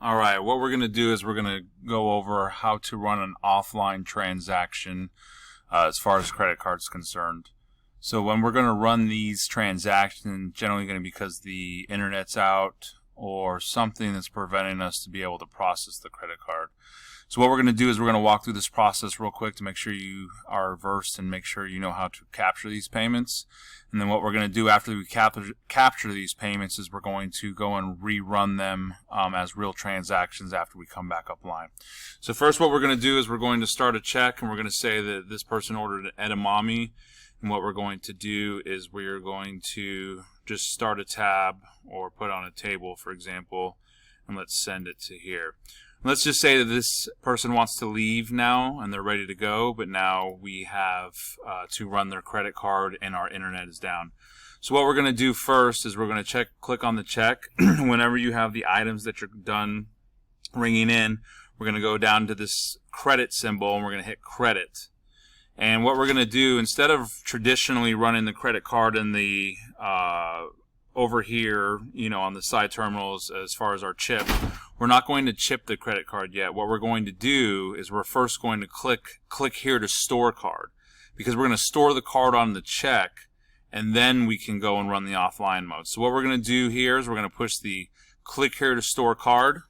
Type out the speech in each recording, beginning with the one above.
Alright, what we're going to do is we're going to go over how to run an offline transaction as far as credit cards concerned. So when we're going to run these transactions, generally going to be because the internet's out or something that's preventing us to be able to process the credit card. So what we're going to do is we're going to walk through this process real quick to make sure you are versed and make sure you know how to capture these payments. And then what we're going to do after we capture these payments is we're going to go and rerun them as real transactions after we come back upline. So first what we're going to do is we're going to start a check, and we're going to say that this person ordered edamame. And what we're going to do is we're going to just start a tab or put on a table, for example, and let's send it to here. Let's just say that this person wants to leave now and they're ready to go, but now we have to run their credit card and our internet is down. So what we're going to do first is we're going to click on the check. Whenever you have the items that you're done ringing in, we're going to go down to this credit symbol and we're going to hit credit. And what we're going to do, instead of traditionally running the credit card in the over here, on the side terminals as far as our chip, we're not going to chip the credit card yet. What we're going to do is we're first going to click here to store card, because we're going to store the card on the check and then we can go and run the offline mode. So what we're going to do here is we're going to push the click here to store card.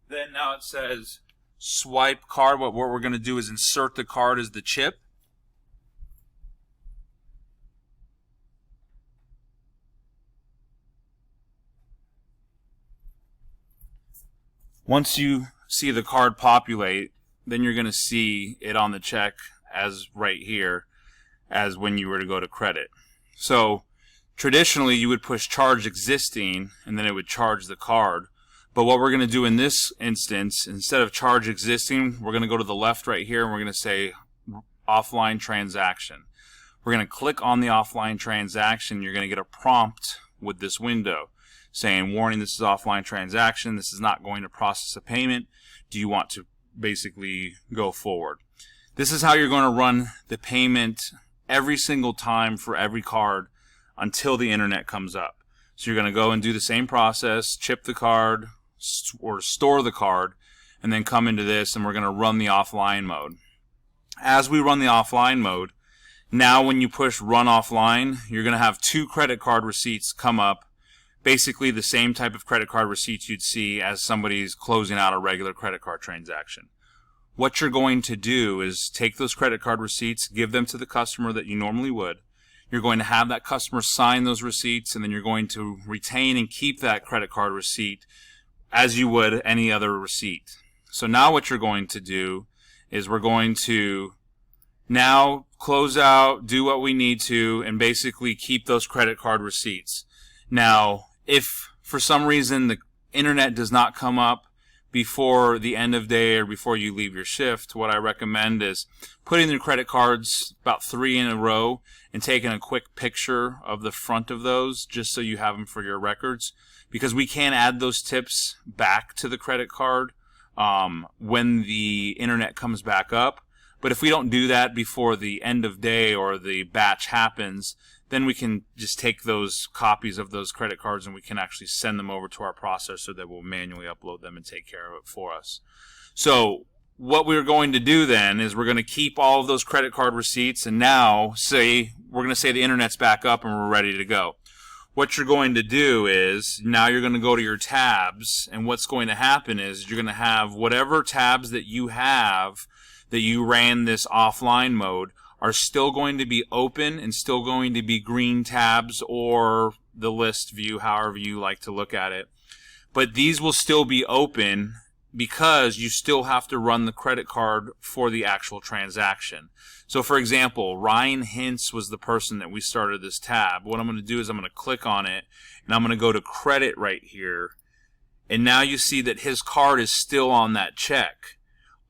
Then now it says swipe card. What we're going to do is insert the card as the chip. Once you see the card populate, then you're going to see it on the check as right here as when you were to go to credit. So traditionally you would push charge existing and then it would charge the card. But what we're going to do in this instance, instead of charge existing, we're going to go to the left right here and we're going to say offline transaction. We're going to click on the offline transaction. You're going to get a prompt with this window saying, warning, this is offline transaction. This is not going to process a payment. Do you want to basically go forward? This is how you're going to run the payment every single time for every card until the internet comes up. So you're going to go and do the same process, chip the card or store the card, and then come into this and we're going to run the offline mode. As we run the offline mode, now when you push run offline, you're going to have two credit card receipts come up. Basically the same type of credit card receipts you'd see as somebody's closing out a regular credit card transaction. What you're going to do is take those credit card receipts, give them to the customer that you normally would. You're going to have that customer sign those receipts, and then you're going to retain and keep that credit card receipt as you would any other receipt. So now what you're going to do is we're going to now close out, do what we need to, and basically keep those credit card receipts. Now, if for some reason the internet does not come up before the end of day or before you leave your shift, what I recommend is putting the credit cards about 3 in a row and taking a quick picture of the front of those just so you have them for your records, because we can add those tips back to the credit card when the internet comes back up. But if we don't do that before the end of day or the batch happens, then we can just take those copies of those credit cards and we can actually send them over to our processor that will manually upload them and take care of it for us. So what we're going to do then is we're going to keep all of those credit card receipts, and now we're going to say the internet's back up and we're ready to go. What you're going to do is now you're going to go to your tabs, and what's going to happen is you're going to have whatever tabs that you have that you ran this offline mode are still going to be open and still going to be green tabs or the list view, however you like to look at it. But these will still be open because you still have to run the credit card for the actual transaction. So for example, Ryan Hintz was the person that we started this tab. What I'm going to do is I'm going to click on it and I'm going to go to credit right here. And now you see that his card is still on that check.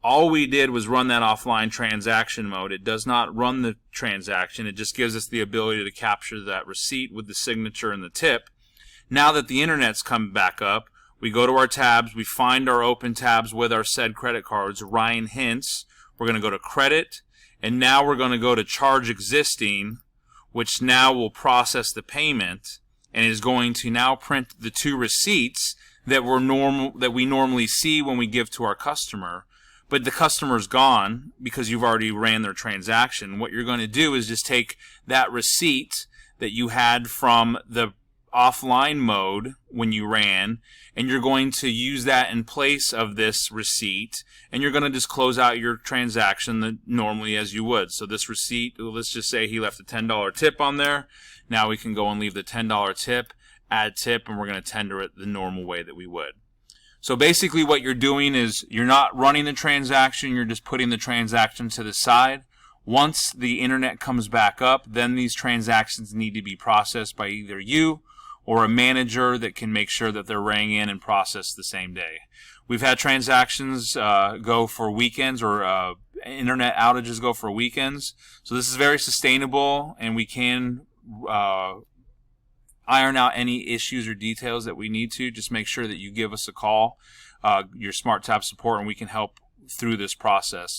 All we did was run that offline transaction mode. It does not run the transaction. It just gives us the ability to capture that receipt with the signature and the tip. Now that the internet's come back up, we go to our tabs, we find our open tabs with our said credit cards, Ryan Hintz. We're going to go to credit, and now we're going to go to charge existing, which now will process the payment and is going to now print the two receipts that we normally see when we give to our customer, but the customer's gone because you've already ran their transaction. What you're going to do is just take that receipt that you had from the offline mode when you ran, and you're going to use that in place of this receipt, and you're going to just close out your transaction normally as you would. So this receipt, let's just say he left a $10 tip on there. Now we can go and leave the $10 tip, add tip, and we're going to tender it the normal way that we would. So basically what you're doing is you're not running the transaction, you're just putting the transaction to the side. Once the internet comes back up, then these transactions need to be processed by either you or a manager that can make sure that they're rang in and processed the same day. We've had transactions go for weekends, or internet outages go for weekends. So this is very sustainable, and we can iron out any issues or details that we need to. Just make sure that you give us a call, your SmartTap support, and we can help through this process.